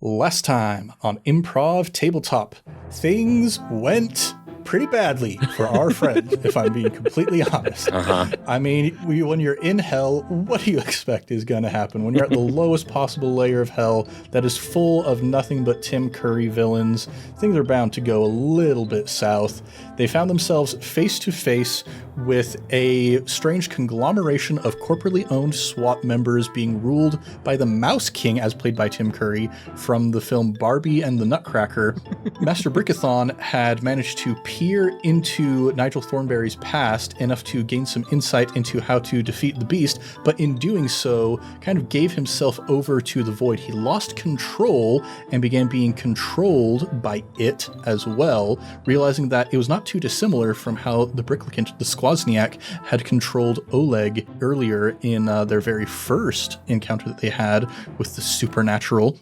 Last time on Improv Tabletop, things went pretty badly for our friend, if I'm being completely honest. I mean, when you're in hell, what do you expect is going to happen? When you're at the lowest possible layer of hell that is full of nothing but Tim Curry villains, things are bound to go a little bit south. They found themselves face to face with a strange conglomeration of corporately owned SWAT members being ruled by the Mouse King, as played by Tim Curry, from the film Barbie and the Nutcracker. Master Brickithon had managed to peer into Nigel Thornberry's past enough to gain some insight into how to defeat the beast, but in doing so, kind of gave himself over to the void. He lost control and began being controlled by it as well, realizing that it was not too dissimilar from how the Brickithon, the Squozniak, had controlled Oleg earlier in their very first encounter that they had with the supernatural.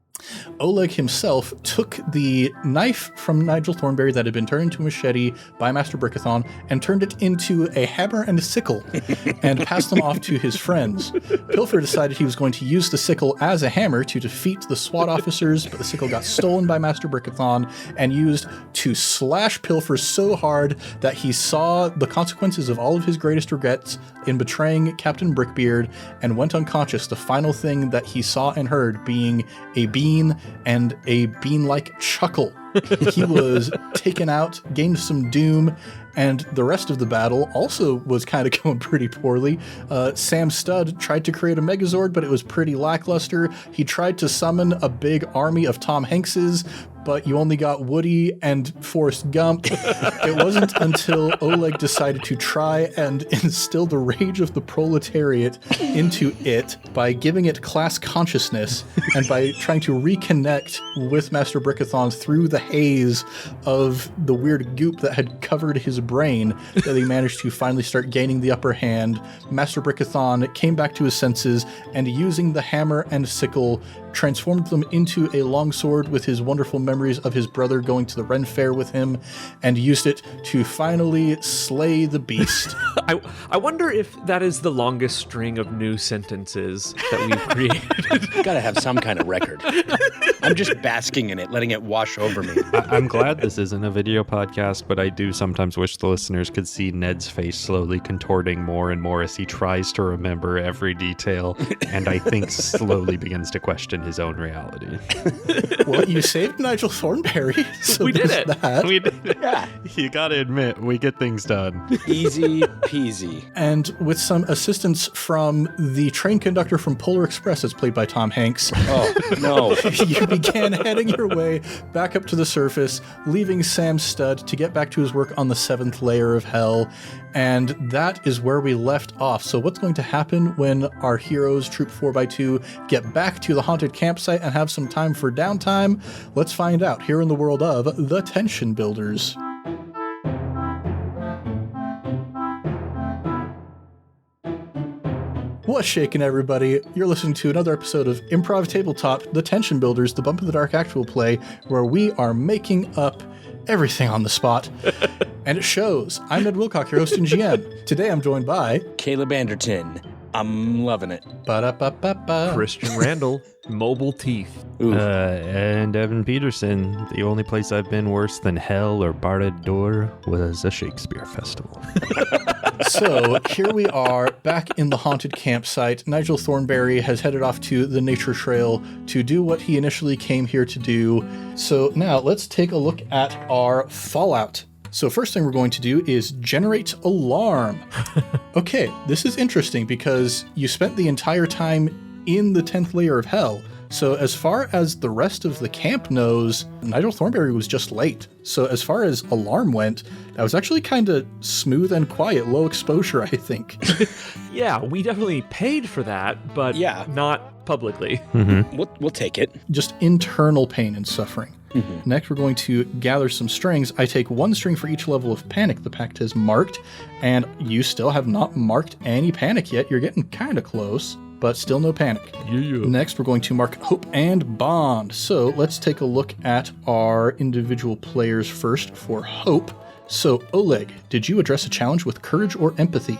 Oleg himself took the knife from Nigel Thornberry that had been turned into a machete by Master Brickithon and turned it into a hammer and a sickle and passed them off to his friends. Pilfer decided he was going to use the sickle as a hammer to defeat the SWAT officers, but the sickle got stolen by Master Brickithon and used to slash Pilfer so hard that he saw the consequences of all of his greatest regrets in betraying Captain Brickbeard and went unconscious, the final thing that he saw and heard being a bean and a bean-like chuckle. He was taken out, gained some doom, and the rest of the battle also was kind of going pretty poorly. Sam Studd tried to create a Megazord, but it was pretty lackluster. He tried to summon a big army of Tom Hankses, but you only got Woody and Forrest Gump. It wasn't until Oleg decided to try and instill the rage of the proletariat into it by giving it class consciousness and by trying to reconnect with Master Brickithon through the haze of the weird goop that had covered his brain, that he managed to finally start gaining the upper hand. Master Brickithon came back to his senses and, using the hammer and sickle, transformed them into a longsword with his wonderful memories of his brother going to the Ren Fair with him, and used it to finally slay the beast. I wonder if that is the longest string of new sentences that we've created. Gotta have some kind of record. I'm just basking in it, letting it wash over me. I'm glad this isn't a video podcast, but I do sometimes wish the listeners could see Ned's face slowly contorting more and more as he tries to remember every detail, and I think slowly begins to question his own reality. Well, you saved Nigel Thornberry, so we did it. That. We did it. Yeah. You gotta admit, we get things done. Easy peasy. And with some assistance from the train conductor from Polar Express, as played by Tom Hanks. Oh, no. You began heading your way back up to the surface, leaving Sam Studd to get back to his work on the 7th layer of hell. And that is where we left off. So what's going to happen when our heroes, Troop 4x2, get back to the haunted campsite and have some time for downtime? Let's find out here in the world of The Tension Builders. What's shaking, everybody? You're listening to another episode of Improv Tabletop, The Tension Builders, the Bump in the Dark actual play, where we are making up everything on the spot. And it shows. I'm Ned Wilcock, your host and GM. Today I'm joined by Caleb Anderton. I'm loving it. Ba-da-ba-ba-ba. Christian Randall, mobile teeth. And Evan Peterson. The only place I've been worse than hell or Barred Door was a Shakespeare festival. So here we are back in the haunted campsite. Nigel Thornberry has headed off to the nature trail to do what he initially came here to do. So now let's take a look at our fallout. So first thing we're going to do is generate alarm. Okay, this is interesting because you spent the entire time in the 10th layer of hell. So as far as the rest of the camp knows, Nigel Thornberry was just late. So as far as alarm went, that was actually kind of smooth and quiet, low exposure, I think. Yeah, we definitely paid for that, but not publicly. Mm-hmm. We'll take it. Just internal pain and suffering. Mm-hmm. Next, we're going to gather some strings. I take one string for each level of panic the pact has marked, and you still have not marked any panic yet. You're getting kind of close, but still no panic. Yeah. Next, we're going to mark hope and bond. So let's take a look at our individual players first for hope. So, Oleg, did you address a challenge with courage or empathy?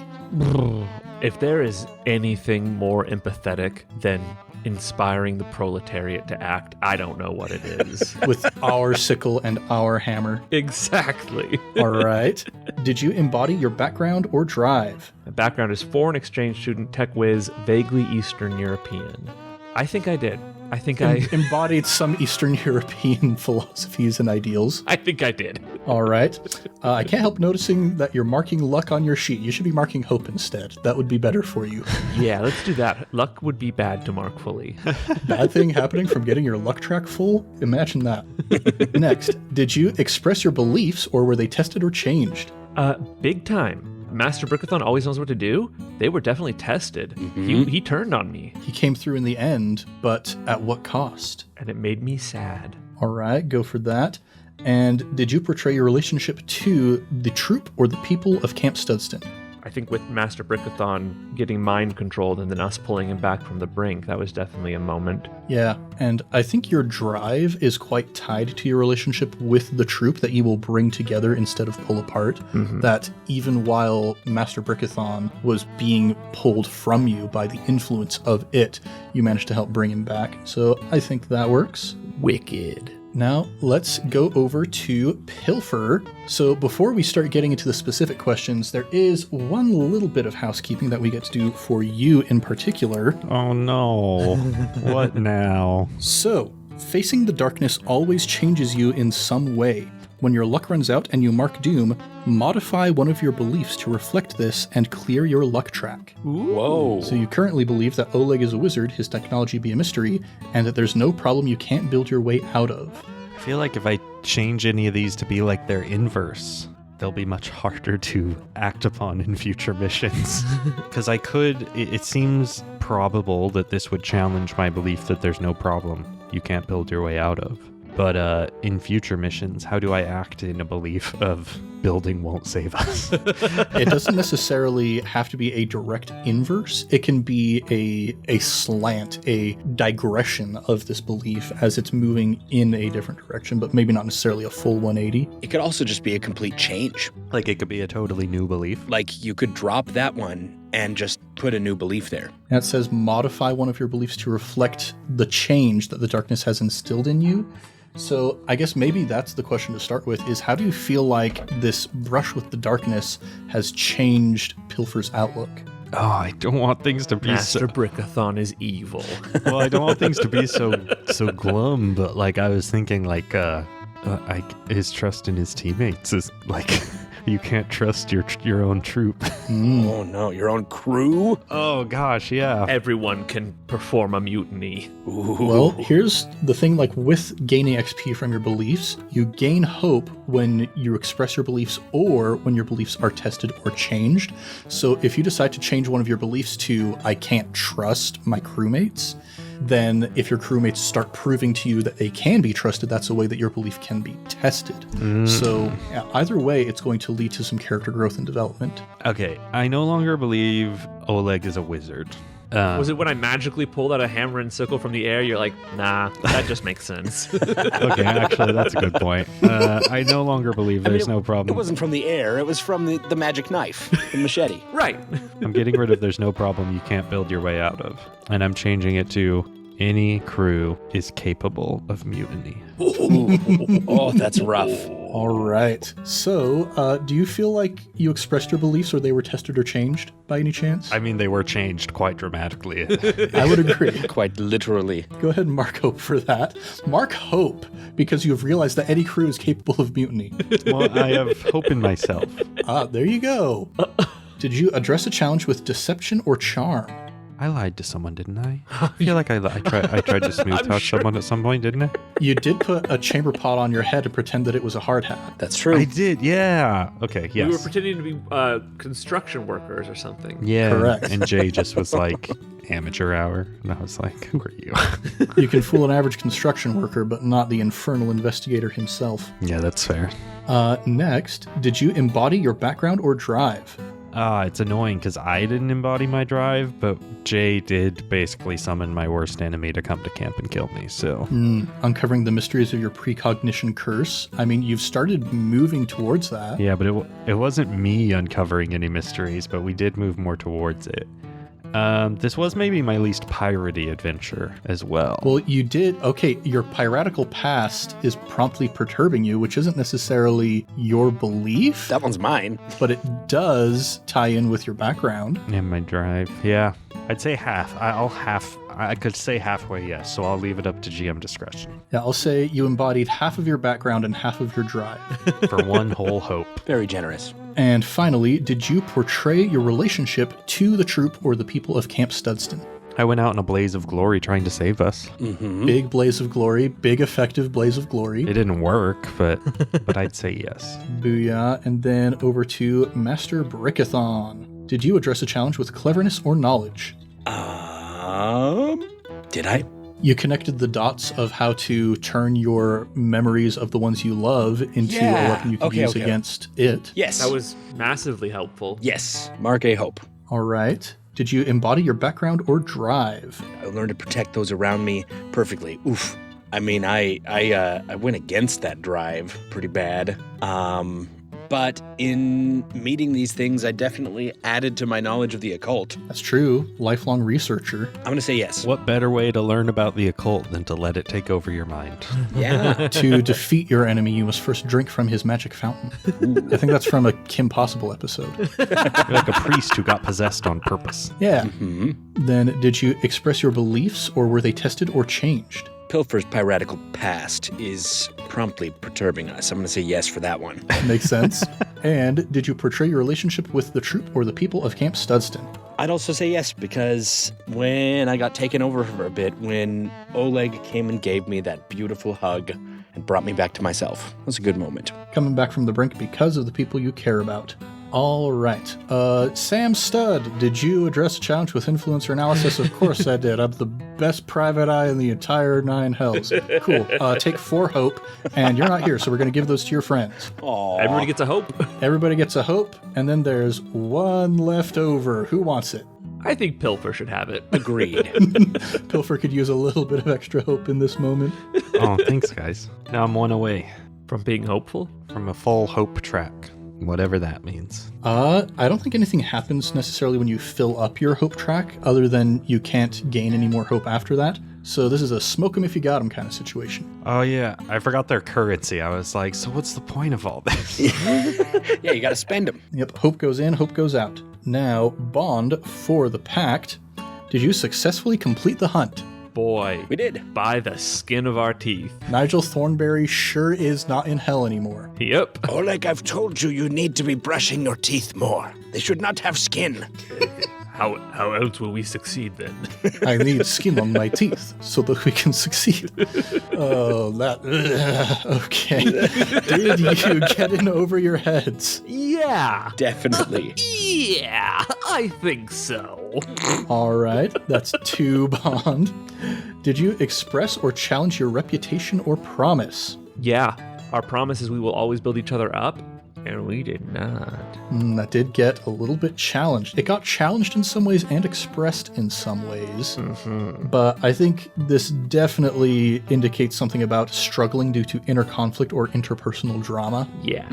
If there is anything more empathetic than inspiring the proletariat to act. I don't know what it is. With our sickle and our hammer. Exactly. All right. Did you embody your background or drive? My background is foreign exchange student, tech whiz, vaguely Eastern European. I think I did. I think I embodied some Eastern European philosophies and ideals. I think I did. All right. I can't help noticing that you're marking luck on your sheet. You should be marking hope instead. That would be better for you. Yeah, let's do that. Luck would be bad to mark fully. Bad thing happening from getting your luck track full? Imagine that. Next, did you express your beliefs or were they tested or changed? Big time. Master Brickithon always knows what to do. They were definitely tested. He turned on me. He came through in the end, but at what cost? And it made me sad. All right, go for that. And did you portray your relationship to the troop or the people of Camp Studston? I think with Master Brickithon getting mind controlled and then us pulling him back from the brink, that was definitely a moment. Yeah, and I think your drive is quite tied to your relationship with the troop that you will bring together instead of pull apart. That even while Master Brickithon was being pulled from you by the influence of it, you managed to help bring him back. So I think that works. Wicked. Now, let's go over to Pilfer. So before we start getting into the specific questions, there is one little bit of housekeeping that we get to do for you in particular. Oh no. What now? So, facing the darkness always changes you in some way. When your luck runs out and you mark doom, modify one of your beliefs to reflect this and clear your luck track. Whoa. So you currently believe that Oleg is a wizard, his technology be a mystery, and that there's no problem you can't build your way out of. I feel like if I change any of these to be like their inverse, they'll be much harder to act upon in future missions. Because it seems probable that this would challenge my belief that there's no problem you can't build your way out of. But in future missions, how do I act in a belief of building won't save us? It doesn't necessarily have to be a direct inverse. It can be a slant, a digression of this belief as it's moving in a different direction, but maybe not necessarily a full 180. It could also just be a complete change. Like it could be a totally new belief. Like you could drop that one and just put a new belief there. And it says modify one of your beliefs to reflect the change that the darkness has instilled in you. So I guess maybe that's the question to start with, is how do you feel like this brush with the darkness has changed Pilfer's outlook? Oh, I don't want things to be Master Brickithon is evil. Well, I don't want things to be so glum, but like I was thinking like his trust in his teammates is like you can't trust your own troop. Oh no, your own crew? Oh gosh, yeah. Everyone can perform a mutiny. Ooh. Well, here's the thing, like with gaining XP from your beliefs, you gain hope when you express your beliefs or when your beliefs are tested or changed. So if you decide to change one of your beliefs to I can't trust my crewmates, then if your crewmates start proving to you that they can be trusted, that's a way that your belief can be tested. So either way, it's going to lead to some character growth and development. Okay, I no longer believe Oleg is a wizard. Was it when I magically pulled out a hammer and sickle from the air? You're like, nah, that just makes sense. Okay, actually, that's a good point. I no longer believe there's no problem. It wasn't from the air, it was from the magic knife, the machete. Right. I'm getting rid of there's no problem you can't build your way out of. And I'm changing it to any crew is capable of mutiny. Oh, that's rough. All right. So, do you feel like you expressed your beliefs or they were tested or changed by any chance? I mean, they were changed quite dramatically. I would agree. Quite literally. Go ahead and mark hope for that. Mark hope because you have realized that any crew is capable of mutiny. Well, I have hope in myself. There you go. Did you address a challenge with deception or charm? I lied to someone, didn't I? I feel like I tried to smooth talk someone at some point, didn't I? You did put a chamber pot on your head and pretend that it was a hard hat. That's true. I did, yeah. Okay, yes. We were pretending to be construction workers or something. Yeah, Correct. And Jay just was like, amateur hour. And I was like, who are you? You can fool an average construction worker, but not the infernal investigator himself. Yeah, that's fair. Next, did you embody your background or drive? It's annoying because I didn't embody my drive, but Jay did basically summon my worst enemy to come to camp and kill me, so... Uncovering the mysteries of your precognition curse. I mean, you've started moving towards that. Yeah, but it wasn't me uncovering any mysteries, but we did move more towards it. This was maybe my least piratey adventure as well. Well, you did. Okay, your piratical past is promptly perturbing you, which isn't necessarily your belief, That one's mine. but it does tie in with your background. And my drive. Yeah. I'd say half. I could say halfway yes, so I'll leave it up to GM discretion. Yeah, I'll say you embodied half of your background and half of your drive. For one whole hope. Very generous. And finally, did you portray your relationship to the troop or the people of Camp Studston? I went out in a blaze of glory trying to save us. Big blaze of glory, big effective blaze of glory. It didn't work, but I'd say yes. Booyah. And then over to Master Brickithon. Did you address a challenge with cleverness or knowledge? Did I? You connected the dots of how to turn your memories of the ones you love into a weapon you can use against it. Yes. That was massively helpful. Yes. Mark A. Hope. All right. Did you embody your background or drive? I learned to protect those around me perfectly. Oof. I mean, I went against that drive pretty bad. But in meeting these things, I definitely added to my knowledge of the occult. That's true. Lifelong researcher. I'm going to say yes. What better way to learn about the occult than to let it take over your mind? Yeah. To defeat your enemy, you must first drink from his magic fountain. I think that's from a Kim Possible episode. You're like a priest who got possessed on purpose. Yeah. Then did you express your beliefs or were they tested or changed? Pilfer's piratical past is promptly perturbing us. I'm going to say yes for that one. Makes sense. And did you portray your relationship with the troop or the people of Camp Studston? I'd also say yes, because when I got taken over for a bit, when Oleg came and gave me that beautiful hug and brought me back to myself, it was a good moment. Coming back from the brink because of the people you care about. All right. Sam Stud, did you address a challenge with influencer analysis? Of course I did. I'm the best private eye in the entire 9 hells. Cool. Take 4 hope, and you're not here, so we're going to give those to your friends. Aww. Everybody gets a hope. Everybody gets a hope, and then there's 1 left over. Who wants it? I think Pilfer should have it. Agreed. Pilfer could use a little bit of extra hope in this moment. Oh, thanks, guys. Now I'm 1 away From being hopeful? from a full hope track, whatever that means. I don't think anything happens necessarily when you fill up your hope track, other than you can't gain any more hope after that. So this is a smoke 'em if you got 'em kind of situation. Oh, yeah. I forgot their currency. I was like, so what's the point of all this? Yeah, you got to spend them. Yep, hope goes in, hope goes out. Now, Bond for the Pact. Did you successfully complete the hunt? Boy, We did. by the skin of our teeth. Nigel Thornberry sure is not in hell anymore. Yep. Oleg, I've told you, you need to be brushing your teeth more. They should not have skin. How else will we succeed then? I need skin on my teeth so that we can succeed. Oh, that... okay. Did you get in over your heads? Yeah. Definitely. Yeah, I think so. All right, that's 2 Bond. Did you express or challenge your reputation or promise? Yeah, our promise is we will always build each other up, and we did not. That did get a little bit challenged. It got challenged in some ways and expressed in some ways. But I think this definitely indicates something about struggling due to inner conflict or interpersonal drama. Yeah.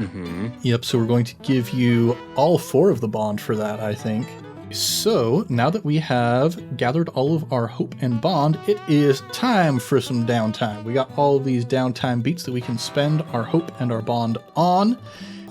Yep, so we're going to give you all 4 of the bond for that, I think. So, now that we have gathered all of our hope and bond, it is time for some downtime. We got all of these downtime beats that we can spend our hope and our bond on.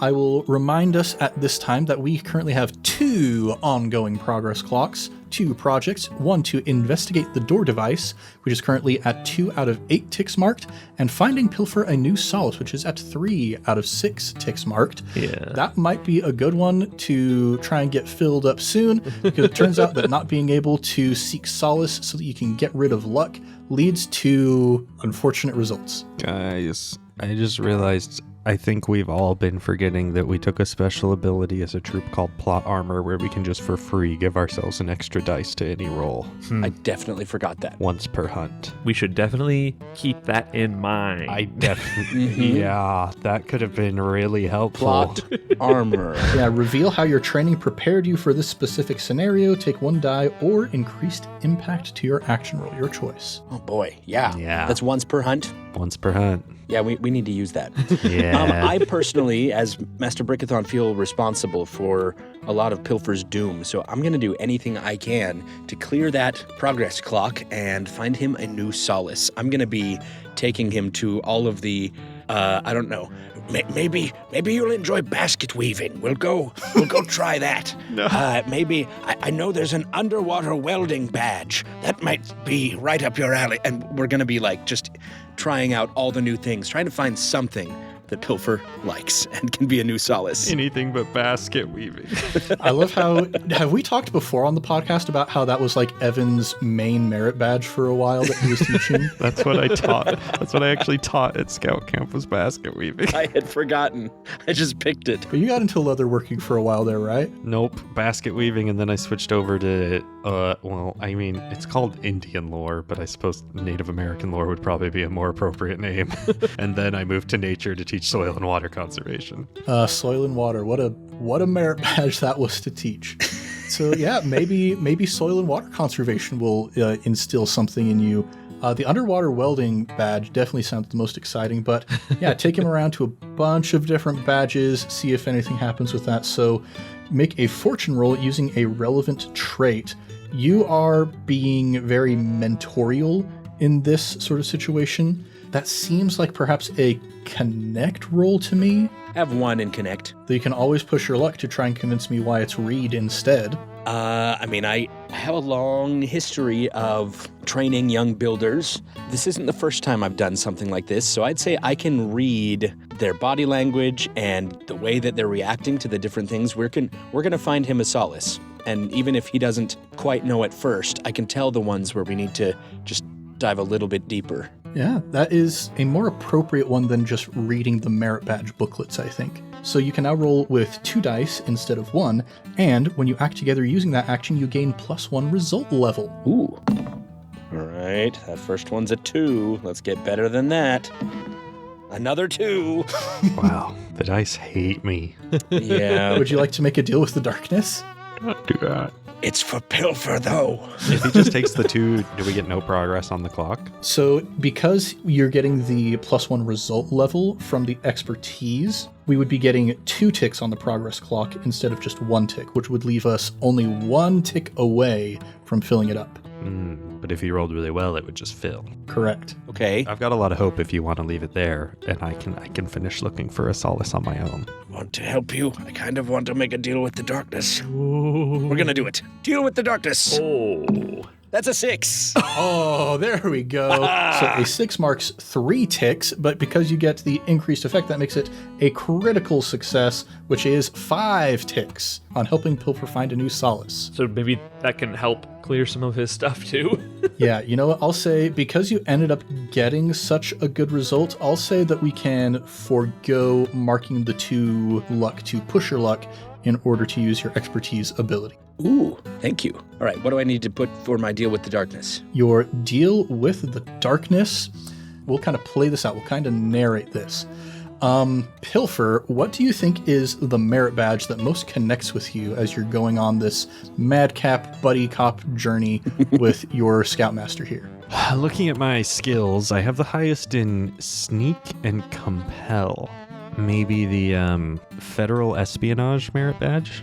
I will remind us at this time that we currently have 2 ongoing progress clocks, 2 projects, one to investigate the door device, which is currently at 2 out of 8 ticks marked, and finding Pilfer a new solace, which is at 3 out of 6 ticks marked. Yeah. That might be a good one to try and get filled up soon, because it turns out that not being able to seek solace so that you can get rid of luck leads to unfortunate results. Guys, I just realized I think we've all been forgetting that we took a special ability as a troop called Plot Armor, where we can just for free give ourselves an extra dice to any roll I definitely forgot that. once per hunt. We should definitely keep that in mind. I definitely, yeah, that could have been really helpful. Plot armor. Yeah, reveal how your training prepared you for this specific scenario, take 1 die, or increased impact to your action roll, your choice. Oh boy, yeah. Yeah. That's once per hunt. Once per hunt. Yeah, we need to use that. Yeah. I personally, as Master Brickithon, feel responsible for a lot of Pilfer's doom, so I'm going to do anything I can to clear that progress clock and find him a new solace. I'm going to be taking him to all of the, I don't know, maybe you'll enjoy basket weaving. We'll go try that. No. Maybe, I know there's an underwater welding badge. That might be right up your alley. And we're going to be like just trying out all the new things, trying to find something that Pilfer likes and can be a new solace. Anything but basket weaving. I love how, have we talked before on the podcast about how that was like Evan's main merit badge for a while that he was teaching? That's what I taught. That's what I actually taught at scout camp was basket weaving. I had forgotten. I just picked it. But you got into leatherworking for a while there, right? Nope, basket weaving, and then I switched over to, it's called Indian lore, but I suppose Native American lore would probably be a more appropriate name. And then I moved to nature to teach soil and water conservation. Soil and water. What a merit badge that was to teach. So yeah, maybe soil and water conservation will instill something in you. The underwater welding badge definitely sounds the most exciting, but yeah, take him around to a bunch of different badges, see if anything happens with that. So make a fortune roll using a relevant trait. You are being very mentorial in this sort of situation. That seems like perhaps a connect roll to me. Have one in connect. Though you can always push your luck to try and convince me why it's read instead. I have a long history of training young builders. This isn't the first time I've done something like this, so I'd say I can read their body language and the way that they're reacting to the different things. We're going to find him a solace. And even if he doesn't quite know at first, I can tell the ones where we need to just dive a little bit deeper. Yeah, that is a more appropriate one than just reading the merit badge booklets, I think. So you can now roll with 2 dice instead of 1, and when you act together using that action, you gain +1 result level. Ooh. All right, that first one's a 2. Let's get better than that. Another 2. Wow, the dice hate me. Yeah. Would you like to make a deal with the darkness? Don't do that. It's for Pilfer, though. If he just takes the 2, do we get no progress on the clock? So because you're getting the +1 result level from the expertise, we would be getting 2 ticks on the progress clock instead of just 1 tick, which would leave us only 1 tick away from filling it up. But if he rolled really well, it would just fill. Correct. Okay. I've got a lot of hope if you want to leave it there, and I can finish looking for a solace on my own. Want to help you? I kind of want to make a deal with the darkness. We're gonna do it. Deal with the darkness. Oh. That's a 6. Oh, there we go. So a 6 marks 3 ticks, but because you get the increased effect, that makes it a critical success, which is 5 ticks on helping Pilfer find a new solace. So maybe that can help clear some of his stuff too. Yeah, you know what? I'll say because you ended up getting such a good result, I'll say that we can forego marking the 2 luck to push your luck in order to use your expertise ability. Ooh, thank you. All right, what do I need to put for my deal with the darkness? Your deal with the darkness, we'll kind of play this out. We'll kind of narrate this. Pilfer, what do you think is the merit badge that most connects with you as you're going on this madcap buddy cop journey with your scoutmaster here? Looking at my skills, I have the highest in sneak and compel. Maybe the federal espionage merit badge?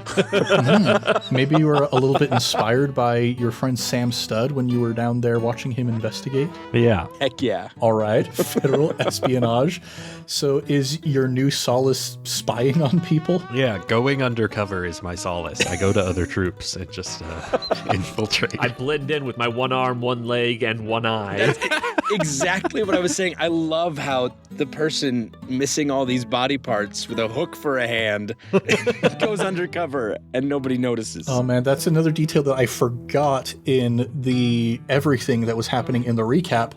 Maybe you were a little bit inspired by your friend Sam Studd when you were down there watching him investigate? Yeah. Heck yeah. All right, federal espionage. So is your new solace spying on people? Yeah, going undercover is my solace. I go to other troops and just infiltrate. I blend in with my 1 arm, 1 leg, and 1 eye. Exactly what I was saying. I love how the person missing all these body parts with a hook for a hand goes undercover and nobody notices. Oh man, that's another detail that I forgot in the everything that was happening in the recap.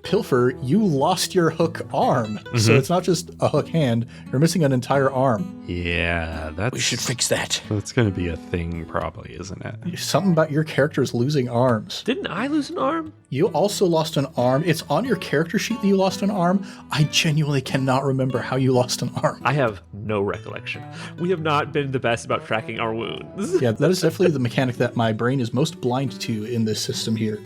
Pilfer, you lost your hook arm. So it's not just a hook hand, you're missing an entire arm. Yeah, We should fix that. That's going to be a thing probably, isn't it? Something about your characters losing arms. Didn't I lose an arm? You also lost an arm. It's on your character sheet that you lost an arm. I genuinely cannot remember how you lost an arm. I have no recollection. We have not been the best about tracking our wounds. Yeah, that is definitely the mechanic that my brain is most blind to in this system here.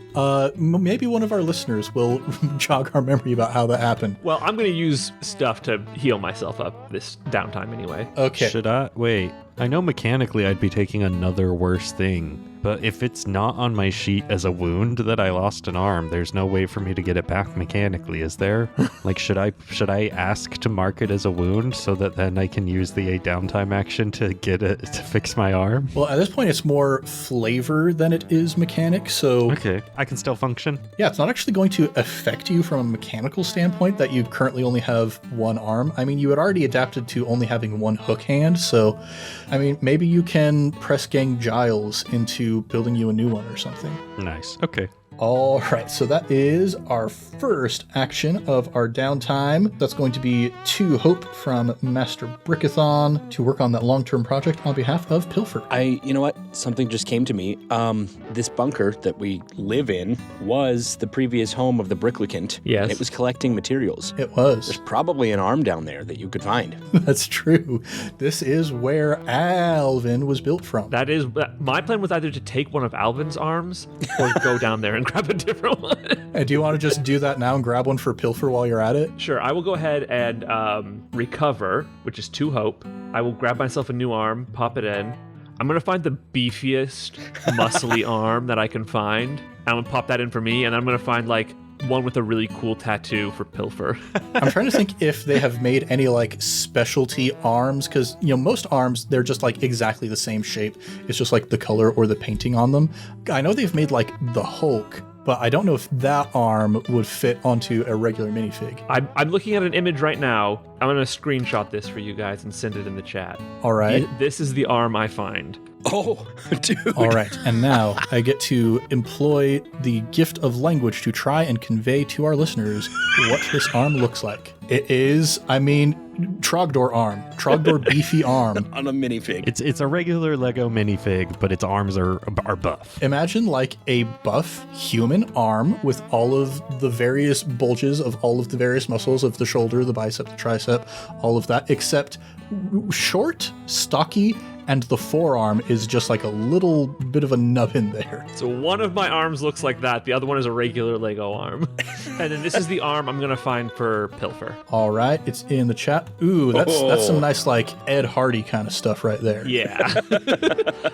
Maybe one of our listeners will jog our memory about how that happened. Well, I'm going to use stuff to heal myself up this downtime anyway. Okay. Should I? Wait. I know mechanically I'd be taking another worse thing, but if it's not on my sheet as a wound that I lost an arm, there's no way for me to get it back mechanically, is there? Like, should I ask to mark it as a wound so that then I can use the downtime action to get it to fix my arm? Well, at this point, it's more flavor than it is mechanic. So Okay, I can still function. yeah, it's not actually going to affect you from a mechanical standpoint that you currently only have one arm. I mean, you had already adapted to only having one hook hand. So, I mean, maybe you can press gang Giles into building you a new one or something. Nice. Okay. All right, so that is our first action of our downtime. That's going to be 2 hope from Master Brickithon to work on that long-term project on behalf of Pilfer. You know what? Something just came to me. This bunker that we live in was the previous home of the Brickithon. Yes. And it was collecting materials. It was. There's probably an arm down there that you could find. That's true. This is where Alvin was built from. That is, my plan was either to take one of Alvin's arms or go down there and grab a different one. And do you want to just do that now and grab one for Pilfer while you're at it? Sure, I will go ahead and recover, which is 2 hope. I will grab myself a new arm, pop it in. I'm going to find the beefiest, muscly arm that I can find. I'm going to pop that in for me, and I'm going to find, like, one with a really cool tattoo for Pilfer. I'm trying to think if they have made any like specialty arms, because most arms, they're just like exactly the same shape. It's just like the color or the painting on them. I know they've made like the Hulk, but I don't know if that arm would fit onto a regular minifig. I'm looking at an image right now. I'm going to screenshot this for you guys and send it in the chat. All right. This is the arm I find. Oh, dude. All right, and now I get to employ the gift of language to try and convey to our listeners what this arm looks like. It is, Trogdor arm. Trogdor beefy arm. On a minifig. It's a regular Lego minifig, but its arms are buff. Imagine like a buff human arm with all of the various bulges of all of the various muscles of the shoulder, the bicep, the tricep, all of that, except short, stocky, and the forearm is just like a little bit of a nub in there. So one of my arms looks like that. The other one is a regular Lego arm. And then this is the arm I'm going to find for Pilfer. All right, it's in the chat. Ooh, that's some nice like Ed Hardy kind of stuff right there. Yeah.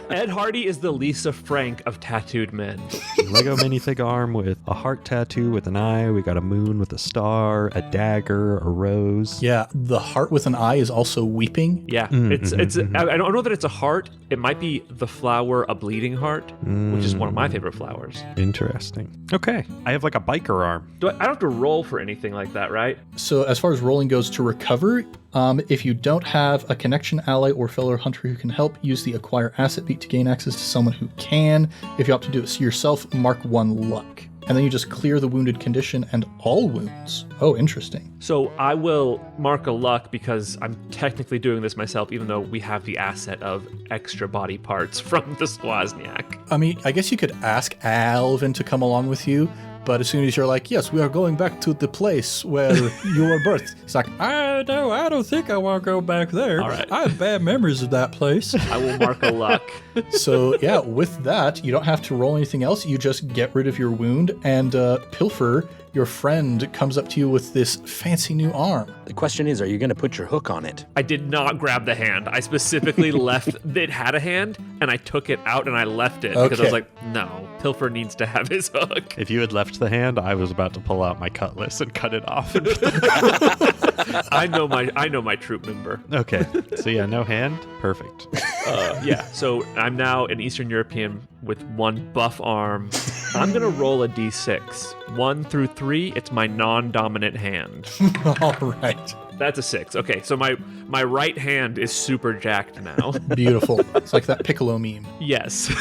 Ed Hardy is the Lisa Frank of tattooed men. Lego minifig arm with a heart tattoo with an eye. We got a moon with a star, a dagger, a rose. Yeah, the heart with an eye is also weeping. Yeah, it's. I don't know that it's a heart. It might be the flower, a bleeding heart, which is one of my favorite flowers. Interesting. Okay, I have like a biker arm. I don't have to roll for anything like that, right? So as far as rolling goes to recover, if you don't have a connection ally or fellow hunter who can help, use the acquire asset beat to gain access to someone who can. If you opt to do it yourself, mark 1 luck. And then you just clear the wounded condition and all wounds. Oh, interesting. So I will mark a luck because I'm technically doing this myself, even though we have the asset of extra body parts from the Swazniak. I guess you could ask Alvin to come along with you, but as soon as you're like, yes, we are going back to the place where you were birthed, he's like, I don't think I want to go back there. All right. I have bad memories of that place. I will mark a luck. So yeah, with that, you don't have to roll anything else. You just get rid of your wound, and Pilfer, your friend, comes up to you with this fancy new arm. The question is, are you going to put your hook on it? I did not grab the hand. I specifically left, it had a hand, and I took it out and I left it because I was like, no, Pilfer needs to have his hook. If you had left the hand, I was about to pull out my cutlass and cut it off. I know my troop member. Okay, so yeah, no hand, perfect. Yeah, so I'm now an Eastern European with 1 buff arm. I'm gonna roll a d6. 1 through 3, it's my non-dominant hand. All right. That's a 6. Okay, so my right hand is super jacked now. Beautiful. It's like that Piccolo meme. Yes.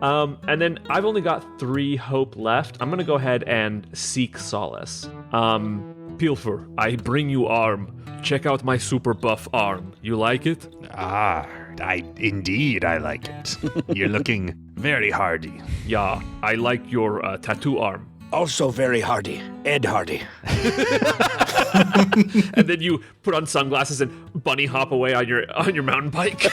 And then I've only got 3 hope left. I'm gonna go ahead and seek solace. Pilfer, I bring you arm. Check out my super buff arm. You like it? Indeed I like it. You're looking very hardy. Yeah, I like your tattoo arm. Also very hardy. Ed Hardy. And then you put on sunglasses and bunny hop away on your mountain bike.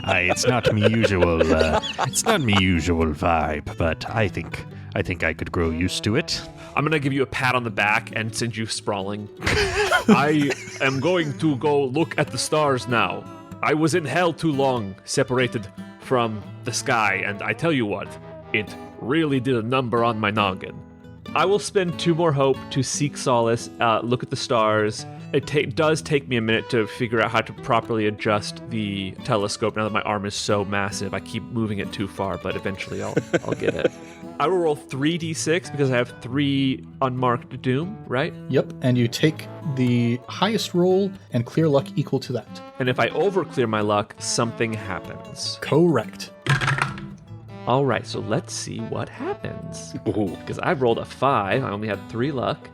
It's not me usual. It's not me usual vibe, but I think I could grow used to it. I'm gonna give you a pat on the back and send you sprawling. I am going to go look at the stars now. I was in hell too long, separated from the sky, and I tell you what, it really did a number on my noggin. I will spend 2 more hope to seek solace, look at the stars. It does take me a minute to figure out how to properly adjust the telescope now that my arm is so massive. I keep moving it too far, but eventually I'll get it. I will roll 3d6 because I have 3 unmarked doom, right? Yep, and you take the highest roll and clear luck equal to that. And if I overclear my luck, something happens. Correct. All right, so let's see what happens. Ooh. Because I rolled a 5. I only had 3 luck.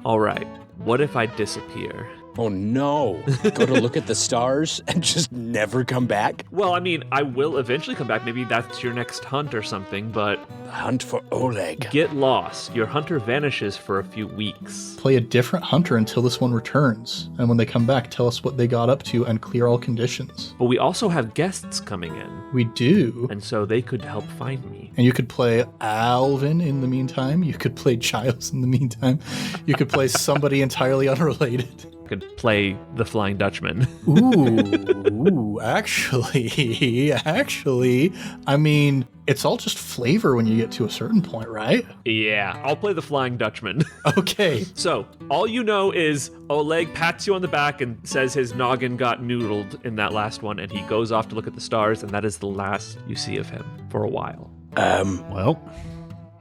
All right, what if I disappear? Oh no. Go to look at the stars and just never come back? Well, I mean, I will eventually come back. Maybe that's your next hunt or something, but Hunt for Oleg. get lost. Your hunter vanishes for a few weeks. Play a different hunter until this one returns. And when they come back, tell us what they got up to and clear all conditions. But we also have guests coming in, We do. and so they could help find me. And you could play Alvin in the meantime. You could play Giles in the meantime. You could play somebody entirely unrelated. Could play the Flying Dutchman. Ooh, actually, I mean, it's all just flavor when you get to a certain point, right? Yeah, I'll play the Flying Dutchman. Okay. So, all you know is Oleg pats you on the back and says his noggin got noodled in that last one, and he goes off to look at the stars, and that is the last you see of him for a while. Well,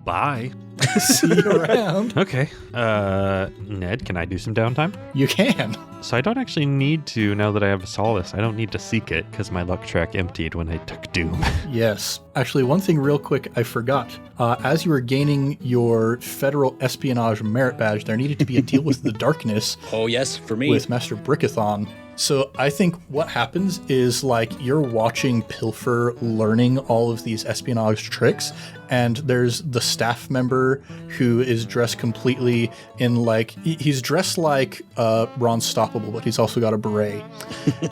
bye. See you around. Okay. Ned, can I do some downtime? You can. So I don't actually need to, now that I have solace, I don't need to seek it because my luck track emptied when I took doom. Yes. Actually, one thing real quick I forgot. As you were gaining your federal espionage merit badge, there needed to be a deal with the darkness Oh yes, for me. with Master Brickithon. So I think what happens is like you're watching Pilfer learning all of these espionage tricks, and there's the staff member who is dressed completely in like he's dressed like Ron Stoppable, but he's also got a beret.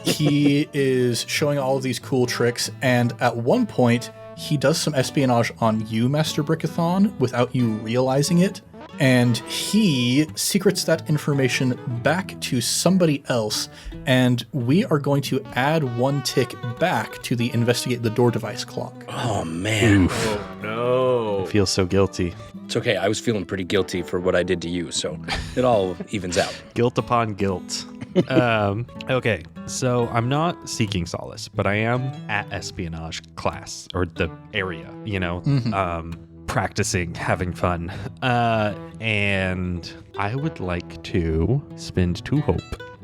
He is showing all of these cool tricks, and at one point he does some espionage on you, Master Brickithon, without you realizing it. And he secrets that information back to somebody else, and we are going to add 1 tick back to the investigate the door device clock. Oh man. Oh, no. I feel so guilty. It's okay. I was feeling pretty guilty for what I did to you, so it all evens out. Guilt upon guilt. Okay, so I'm not seeking solace, but I am at espionage class, or the area, you know, practicing, having fun. And I would like to spend 2 hope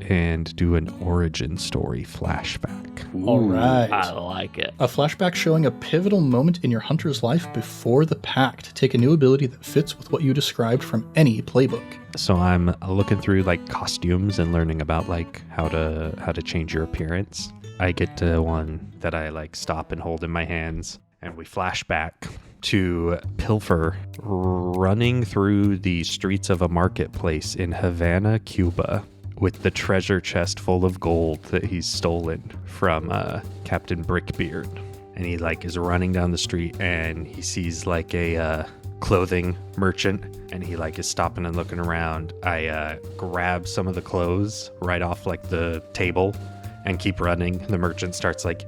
and do an origin story flashback. All right. I like it. A flashback showing a pivotal moment in your hunter's life before the pact. Take a new ability that fits with what you described from any playbook. So I'm looking through like costumes and learning about like how to change your appearance. I get to one that I like stop and hold in my hands, and we flash back to Pilfer running through the streets of a marketplace in Havana, Cuba, with the treasure chest full of gold that he's stolen from Captain Brickbeard. And he like is running down the street, and he sees like a clothing merchant, and he like is stopping and looking around. I grab some of the clothes right off like the table and keep running. The merchant starts like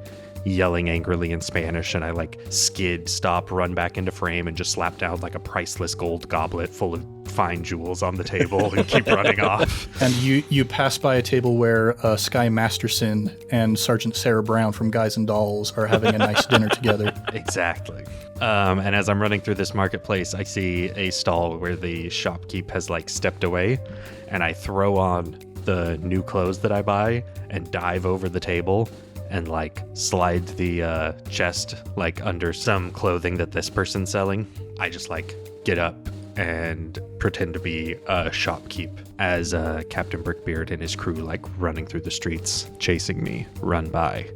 yelling angrily in Spanish, and I like stop, run back into frame, and just slap down like a priceless gold goblet full of fine jewels on the table and keep running off. And you pass by a table where Sky Masterson and Sergeant Sarah Brown from Guys and Dolls are having a nice dinner together. Exactly. And as I'm running through this marketplace, I see a stall where the shopkeep has like stepped away, and I throw on the new clothes that I buy and dive over the table and like slide the chest like under some clothing that this person's selling. I just like get up and pretend to be a shopkeep as Captain Brickbeard and his crew like running through the streets chasing me run by.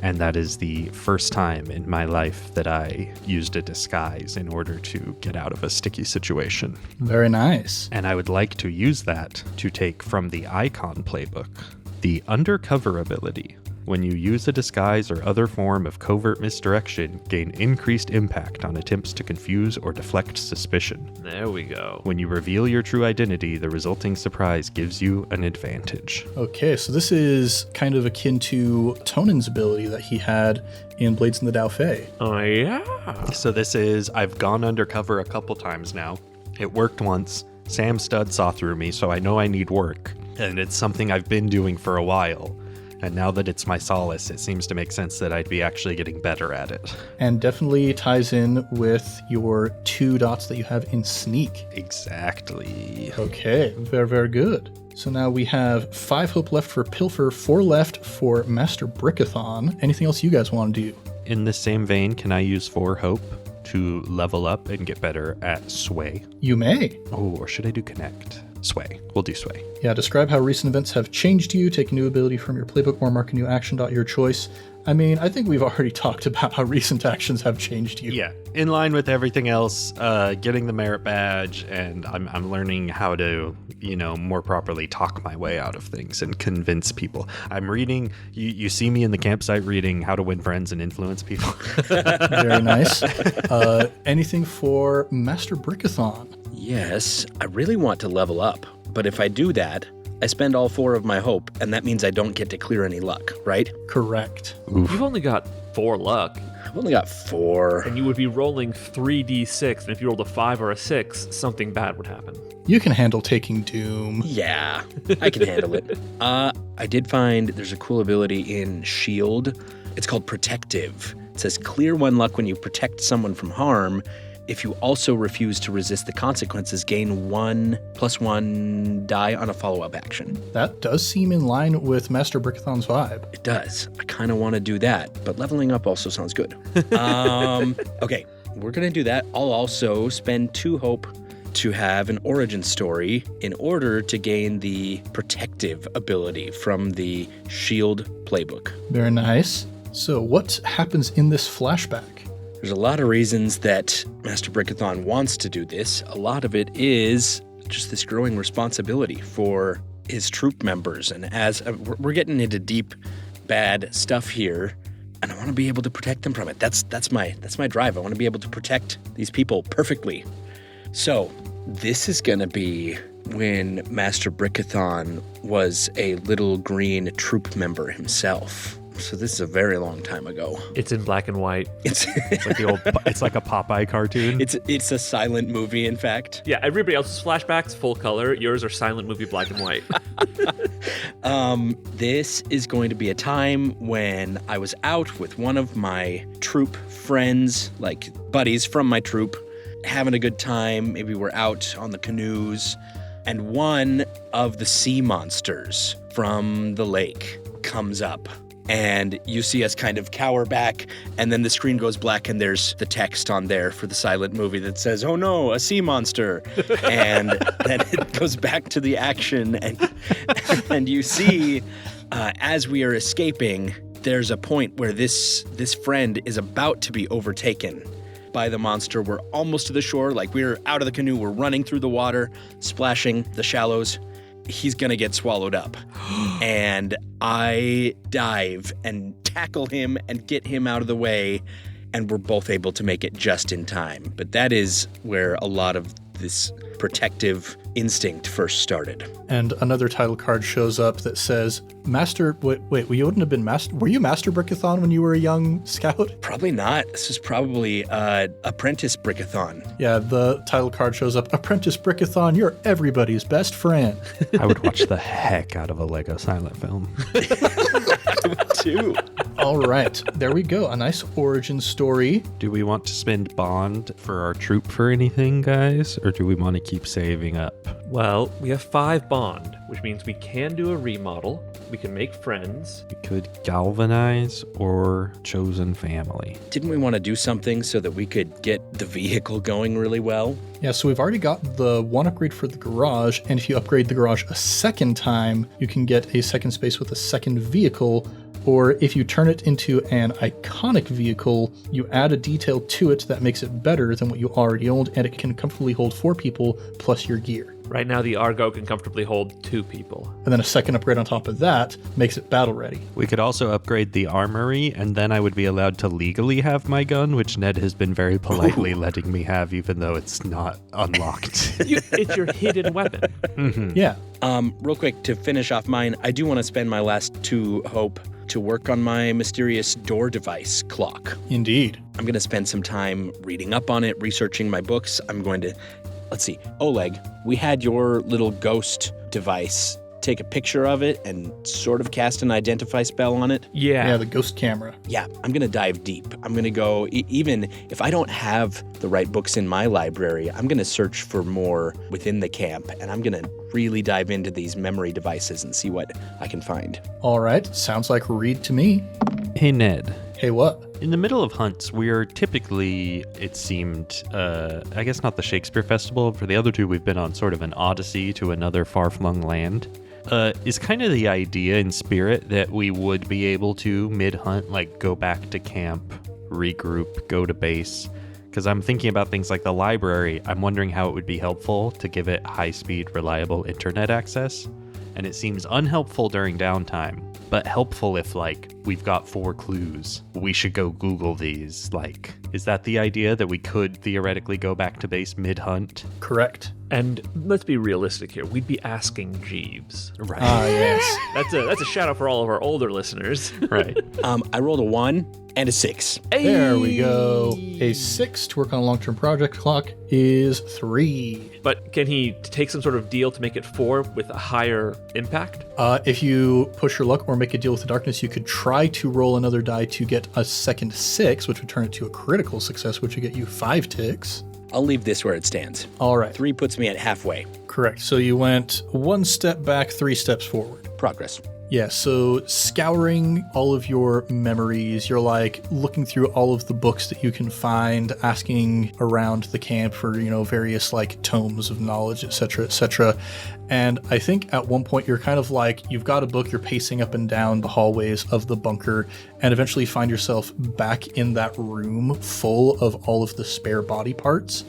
And that is the first time in my life that I used a disguise in order to get out of a sticky situation. Very nice. And I would like to use that to take from the Icon playbook the undercover ability. When you use a disguise or other form of covert misdirection, gain increased impact on attempts to confuse or deflect suspicion. There we go. When you reveal your true identity, the resulting surprise gives you an advantage. Okay, so this is kind of akin to Tonan's ability that he had in Blades in the Dao Fei. Oh, yeah. So this is, I've gone undercover a couple times now. It worked once. Sam Studd saw through me, so I know I need work. And it's something I've been doing for a while. And now that it's my solace, it seems to make sense that I'd be actually getting better at it. And definitely ties in with your 2 dots that you have in Sneak. Exactly. Okay, very, very good. So now we have 5 hope left for Pilfer, 4 left for Master Brickithon. Anything else you guys want to do? In the same vein, can I use 4 hope to level up and get better at Sway? You may. Oh, or should I do Connect? Sway. We'll do Sway. Yeah, describe how recent events have changed you, take a new ability from your playbook, or mark a new action dot your choice. I mean, I think we've already talked about how recent actions have changed you. Yeah, in line with everything else, getting the merit badge, and I'm learning how to, more properly talk my way out of things and convince people. I'm reading, you see me in the campsite reading How to Win Friends and Influence People. Very nice. Anything for Master Brickithon? Yes, I really want to level up, but if I do that, I spend all 4 of my hope, and that means I don't get to clear any luck, right? Correct. Oof. You've only got 4 luck, I've only got 4. and you would be rolling 3d6, and if you rolled a 5 or a 6, something bad would happen. You can handle taking Doom. Yeah, I can handle it. I did find there's a cool ability in Shield. It's called Protective. It says clear 1 luck when you protect someone from harm. If you also refuse to resist the consequences, gain 1+1 die on a follow-up action. That does seem in line with Master Brickithon's vibe. It does. I kind of want to do that, but leveling up also sounds good. Okay, we're going to do that. I'll also spend 2 hope to have an origin story in order to gain the protective ability from the Shield playbook. Very nice. So what happens in this flashback? There's a lot of reasons that Master Brickithon wants to do this. A lot of it is just this growing responsibility for his troop members. And as we're getting into deep, bad stuff here, and I want to be able to protect them from it. That's my drive. I want to be able to protect these people perfectly. So this is going to be when Master Brickithon was a little green troop member himself. So this is a very long time ago. It's in black and white. It's It's like a Popeye cartoon. it's a silent movie, in fact. Yeah, everybody else's flashbacks, full color. Yours are silent movie, black and white. This is going to be a time when I was out with one of my troop friends, like buddies from my troop, having a good time. Maybe we're out on the canoes, and one of the sea monsters from the lake comes up. And you see us kind of cower back, and then the screen goes black, and there's the text on there for the silent movie that says, "Oh no, a sea monster." And then it goes back to the action, and you see, as we are escaping, there's a point where this friend is about to be overtaken by the monster. We're almost to the shore, like we're out of the canoe, we're running through the water, splashing the shallows. He's gonna get swallowed up. And I dive and tackle him and get him out of the way, and we're both able to make it just in time. But that is where a lot of this protective instinct first started. And another title card shows up that says, Master, wait, you wouldn't have been Master, were you Master Brickithon when you were a young scout? Probably not. This is probably Apprentice Brickithon. Yeah, the title card shows up, Apprentice Brickithon, you're everybody's best friend. I would watch the heck out of a Lego silent film. Too. All right, there we go. A nice origin story. Do we want to spend bond for our troop for anything, guys? Or do we want to keep saving up? Well, we have 5 bond, which means we can do a remodel. We can make friends. We could galvanize or chosen family. Didn't we want to do something so that we could get the vehicle going really well? Yeah, so we've already got the 1 upgrade for the garage, and if you upgrade the garage a second time, you can get a second space with a second vehicle. Or if you turn it into an iconic vehicle, you add a detail to it that makes it better than what you already owned, and it can comfortably hold 4 people plus your gear. Right now, the Argo can comfortably hold 2 people. And then a second upgrade on top of that makes it battle ready. We could also upgrade the armory, and then I would be allowed to legally have my gun, which Ned has been very politely letting me have, even though it's not unlocked. It's your hidden weapon. Mm-hmm. Yeah. Real quick, to finish off mine, I do want to spend my last 2 hope to work on my mysterious door device clock. Indeed. I'm going to spend some time reading up on it, researching my books. I'm going to, let's see, Oleg, we had your little ghost device. Take a picture of it and sort of cast an identify spell on it. Yeah, the ghost camera. Yeah, I'm going to dive deep. I'm going to go, even if I don't have the right books in my library, I'm going to search for more within the camp, and I'm going to really dive into these memory devices and see what I can find. All right. Sounds like read to me. Hey, Ned. Hey, what? In the middle of hunts, we're typically, it seemed, I guess not the Shakespeare Festival. For the other 2, we've been on sort of an odyssey to another far-flung land. Is kind of the idea in spirit that we would be able to mid-hunt, like go back to camp, regroup, go to base. Because I'm thinking about things like the library. I'm wondering how it would be helpful to give it high-speed, reliable internet access. And it seems unhelpful during downtime, but helpful if, like, we've got 4 clues. We should go Google these. Like, is that the idea, that we could theoretically go back to base mid-hunt? Correct. And let's be realistic here. We'd be asking Jeeves. Right. Yes. That's a shout out for all of our older listeners. Right. I rolled a 1 and a 6. There we go. A 6 to work on a long-term project clock is 3. But can he take some sort of deal to make it 4 with a higher impact? If you push your luck or make a deal with the darkness, you could try to roll another die to get a second 6, which would turn it to a critical success, which would get you 5 ticks. I'll leave this where it stands. All right. 3 puts me at halfway. Correct. So you went 1 step back, 3 steps forward. Progress. Yeah, so scouring all of your memories, you're like looking through all of the books that you can find, asking around the camp for, various like tomes of knowledge, etc., etc. And I think at one point you're kind of like, you've got a book, you're pacing up and down the hallways of the bunker, and eventually find yourself back in that room full of all of the spare body parts.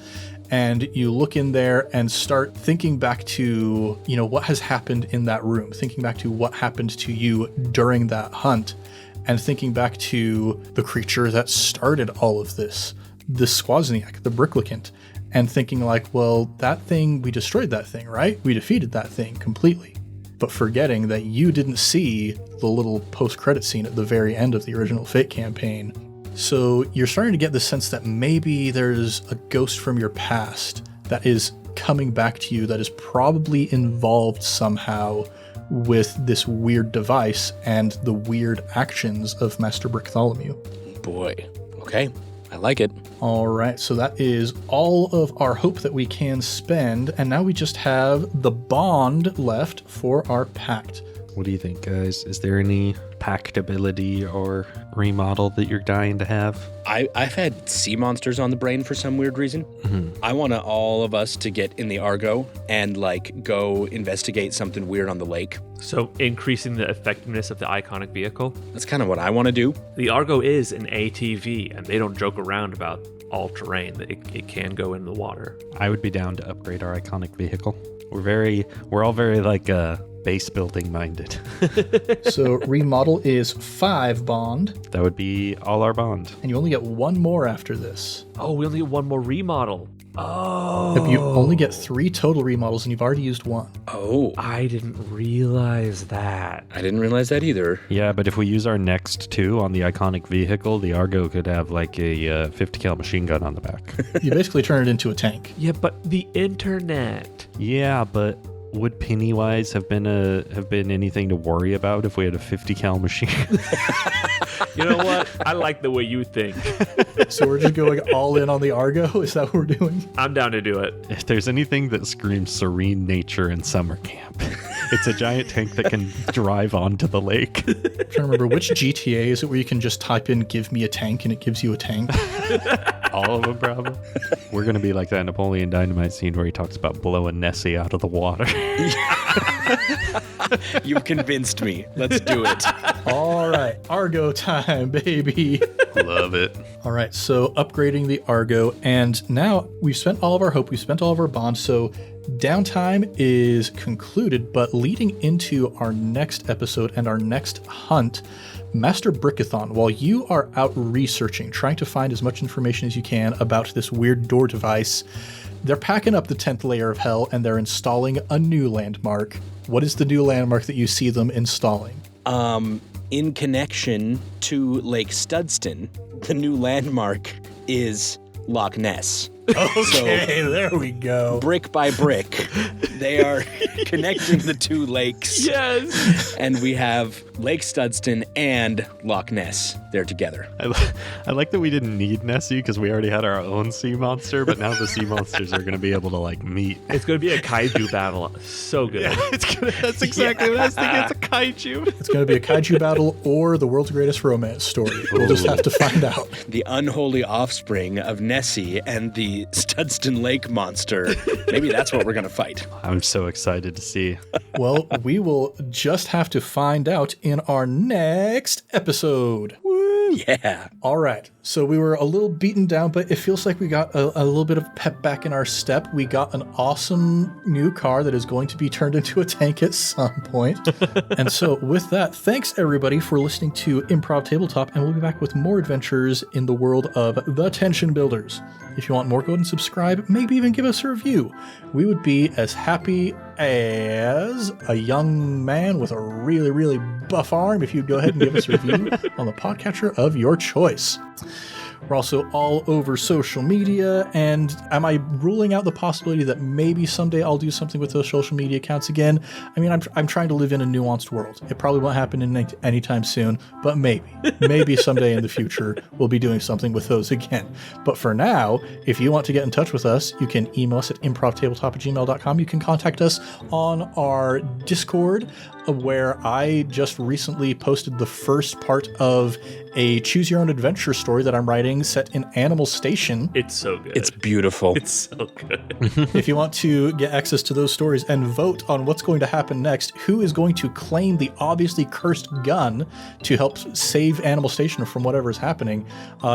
And you look in there and start thinking back to, what has happened in that room, thinking back to what happened to you during that hunt, and thinking back to the creature that started all of this, the Squazniak, the Brickithon, and thinking like, well, that thing, we destroyed that thing, right? We defeated that thing completely. But forgetting that you didn't see the little post-credit scene at the very end of the original Fate campaign. So you're starting to get the sense that maybe there's a ghost from your past that is coming back to you that is probably involved somehow with this weird device and the weird actions of Master Bartholomew. Boy. Okay. I like it. All right, so that is all of our hope that we can spend, and now we just have the bond left for our pact. What do you think, guys? Is there any pact ability or remodel that you're dying to have? I've had sea monsters on the brain for some weird reason. Mm-hmm. I want all of us to get in the Argo and go investigate something weird on the lake. So increasing the effectiveness of the iconic vehicle. That's kind of what I want to do. The Argo is an ATV, and they don't joke around about all terrain. It can go in the water. I would be down to upgrade our iconic vehicle. We're all very base building minded. So remodel is 5 bond, That would be all our bond. and you only get 1 more after this. Oh, we only get 1 more remodel. Oh. You only get 3 total remodels, and you've already used 1. Oh, I didn't realize that. I didn't realize that either. Yeah, but if we use our next 2 on the iconic vehicle, the Argo could have a 50 cal machine gun on the back. You basically turn it into a tank. Yeah, but the internet. Yeah, but would Pennywise have been anything to worry about if we had a 50 cal machine? You know what? I like the way you think. So we're just going all in on the Argo? Is that what we're doing? I'm down to do it. If there's anything that screams serene nature in summer camp, it's a giant tank that can drive onto the lake. I'm trying to remember, which GTA is it where you can just type in "give me a tank" and it gives you a tank? All of them, probably. We're going to be like that Napoleon Dynamite scene where he talks about blowing Nessie out of the water. You've convinced me. Let's do it. All right, Argo time, baby. Love it. All right, so upgrading the Argo, and now we've spent all of our hope, we've spent all of our bonds, so Downtime is concluded, but leading into our next episode and our next hunt, Master Brickithon, while you are out researching, trying to find as much information as you can about this weird door device, they're packing up the 10th layer of hell and they're installing a new landmark. What is the new landmark that you see them installing? In connection to Lake Studston, the new landmark is Loch Ness. Okay, there we go. Brick by brick, they are connecting the two lakes. Yes. And we have Lake Studston and Loch Ness. They're together. I like that we didn't need Nessie because we already had our own sea monster, but now the sea monsters are going to be able to like meet. It's going to be a kaiju battle. So good. That's exactly what I was thinking. It's a kaiju. It's going to be a kaiju battle or the world's greatest romance story. We'll just have to find out. The unholy offspring of Nessie and the Studston Lake monster. Maybe that's what we're going to fight. I'm so excited to see. Well, we will just have to find out in our next episode. Yeah. All right. So we were a little beaten down, but it feels like we got a little bit of pep back in our step. We got an awesome new car that is going to be turned into a tank at some point. And so with that, thanks everybody for listening to Improv Tabletop, and we'll be back with more adventures in the world of the Tension Builders. If you want more, go ahead and subscribe, maybe even give us a review. We would be as happy as a young man with a really, really buff arm if you'd go ahead and give us a review on the podcatcher of your choice. We're also all over social media, and am I ruling out the possibility that maybe someday I'll do something with those social media accounts again? I mean, I'm trying to live in a nuanced world. It probably won't happen anytime soon, but maybe someday in the future we'll be doing something with those again. But for now, if you want to get in touch with us, you can email us at improvtabletop@gmail.com. You can contact us on our Discord, where I just recently posted the first part of a choose your own adventure story that I'm writing set in Animal Station. It's so good. It's beautiful. It's so good. If you want to get access to those stories and vote on what's going to happen next, who is going to claim the obviously cursed gun to help save Animal Station from whatever is happening,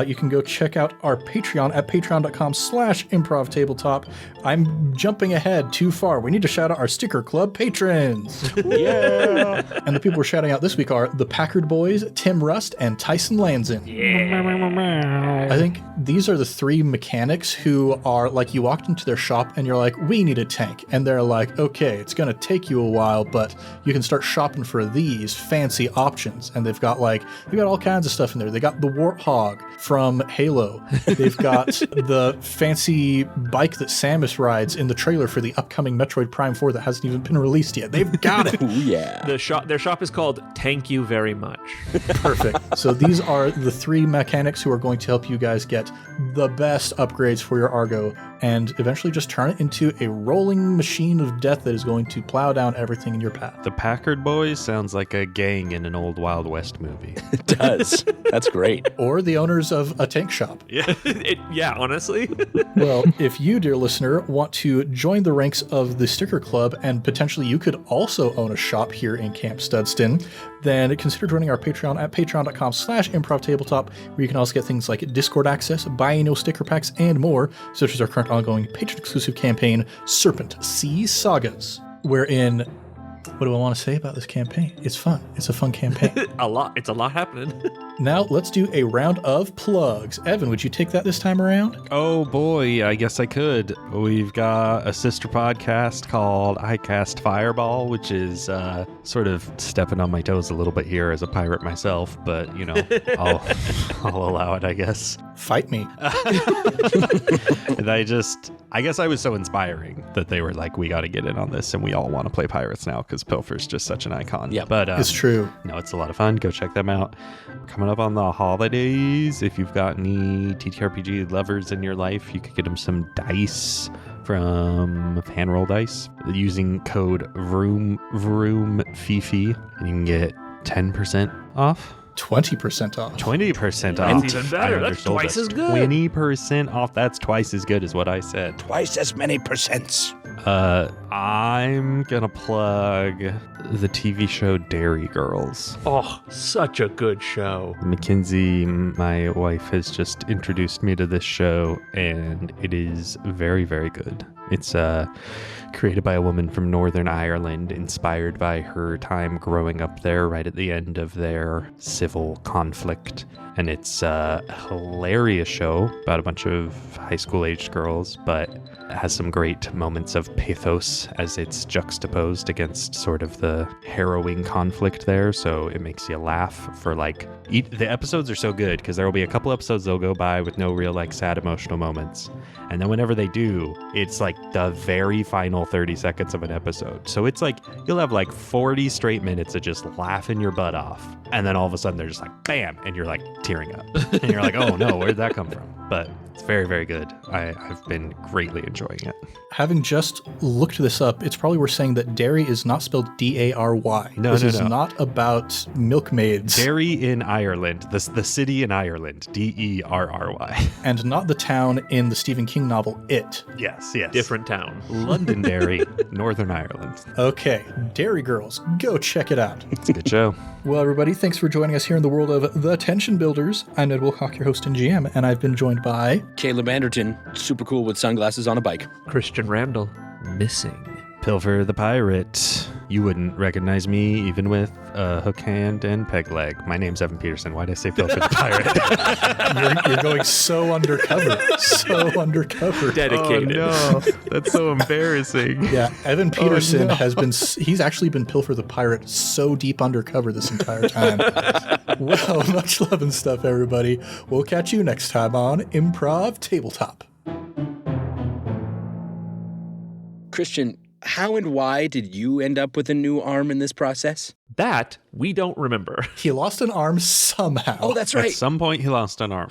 you can go check out our Patreon at patreon.com/improvtabletop. I'm jumping ahead too far. We need to shout out our Sticker Club patrons. Yeah. And the people we're shouting out this week are the Packard Boys, Tim Rust, and Tyson Lanzin. Yeah. I think these are the three mechanics who are like, you walked into their shop and you're like, we need a tank. And they're like, okay, it's going to take you a while, but you can start shopping for these fancy options. And they've got all kinds of stuff in there. They got the Warthog from Halo. They've got the fancy bike that Samus rides in the trailer for the upcoming Metroid Prime 4 that hasn't even been released yet. They've got it. Ooh, yeah. Their shop is called Thank You Very Much. Perfect. So these are the three mechanics who are going to help you guys get the best upgrades for your Argo and eventually just turn it into a rolling machine of death that is going to plow down everything in your path. The Packard Boys sounds like a gang in an old Wild West movie. It does. That's great. Or the owners of a tank shop. Yeah, honestly. Well, if you, dear listener, want to join the ranks of the Sticker Club and potentially you could also own a shop here in Camp Studston, then consider joining our Patreon at patreon.com/improvtabletop, where you can also get things like Discord access, biannual sticker packs, and more, such as our current ongoing patron-exclusive campaign, Serpent Sea Sagas, wherein, what do I want to say about this campaign? It's fun. It's a fun campaign. It's a lot happening. Now, let's do a round of plugs. Evan, would you take that this time around? Oh boy, I guess I could. We've got a sister podcast called I Cast Fireball, which is sort of stepping on my toes a little bit here as a pirate myself, but I'll allow it, I guess. Fight me. And I guess I was so inspiring that they were like, we got to get in on this, and we all want to play pirates now because Pilfer's just such an icon. Yeah, but it's true. No, it's a lot of fun. Go check them out. Coming up on the holidays, if you've got any TTRPG lovers in your life, you could get them some dice from Fanroll Dice using code VROOMFIFI, and you can get 10% off. 20% off. 20% off. That's even better. That's twice as good. 20% off. That's twice as good as what I said. Twice as many percents. I'm gonna plug the TV show Dairy Girls. Oh, such a good show. Mackenzie, my wife, has just introduced me to this show, and it is very, very good. It's created by a woman from Northern Ireland, inspired by her time growing up there right at the end of their civil conflict. And it's a hilarious show about a bunch of high school-aged girls, but it has some great moments of pathos as it's juxtaposed against sort of the harrowing conflict there. So it makes you laugh for the episodes are so good because there will be a couple episodes they'll go by with no real sad emotional moments. And then whenever they do, it's the very final 30 seconds of an episode. So it's you'll have 40 straight minutes of just laughing your butt off. And then all of a sudden they're just bam, and you're tearing up. And you're oh no, where'd that come from? But it's very, very good. I've been greatly enjoying it. Having just looked this up, it's probably worth saying that dairy is not spelled D-A-R-Y. This is not about milkmaids. Derry in Ireland, the city in Ireland, D-E-R-R-Y. And not the town in the Stephen King novel It. Yes. Different town. Londonderry, Northern Ireland. Okay, Dairy Girls, go check it out. It's a good show. Well, everybody, thanks for joining us here in the world of The Tension Builders. I'm Ned Wilcock, your host and GM, and I've been joined by... Caleb Anderton, super cool with sunglasses on a bike. Christian Randall, missing. Pilfer the Pirate. You wouldn't recognize me even with a hook hand and peg leg. My name's Evan Peterson. Why'd I say Pilfer the Pirate? You're going so undercover. So undercover. Dedicated. Oh, no. That's so embarrassing. Yeah, Evan Peterson he's actually been Pilfer the Pirate so deep undercover this entire time. Well, much love and stuff, everybody. We'll catch you next time on Improv Tabletop. Christian, how and why did you end up with a new arm in this process? That we don't remember. He lost an arm somehow. Oh, that's right. At some point, he lost an arm.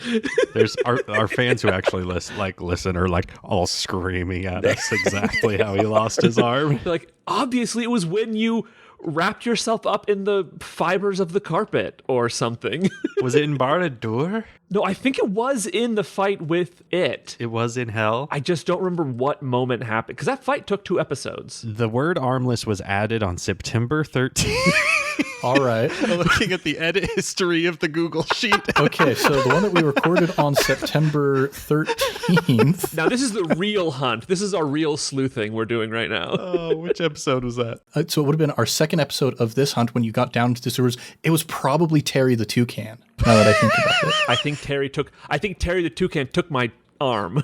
There's our fans who actually listen are all screaming at us exactly how he lost his arm. Obviously, it was when you wrapped yourself up in the fibers of the carpet or something. Was it in Barad-dûr? No, I think it was in the fight with it. It was in hell? I just don't remember what moment happened, because that fight took 2 episodes. The word armless was added on September 13th. All right. Looking at the edit history of the Google sheet. Okay, so the one that we recorded on September 13th. Now, this is the real hunt. This is our real sleuthing we're doing right now. Oh, which episode was that? So it would have been our second episode of this hunt when you got down to the sewers. It was probably Terry the Toucan, now that I think about it. I think Terry the Toucan took my arm.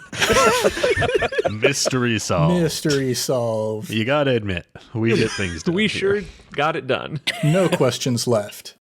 Mystery solved. Mystery solved. You gotta admit, we get things done. We here. sure got it done. No questions left.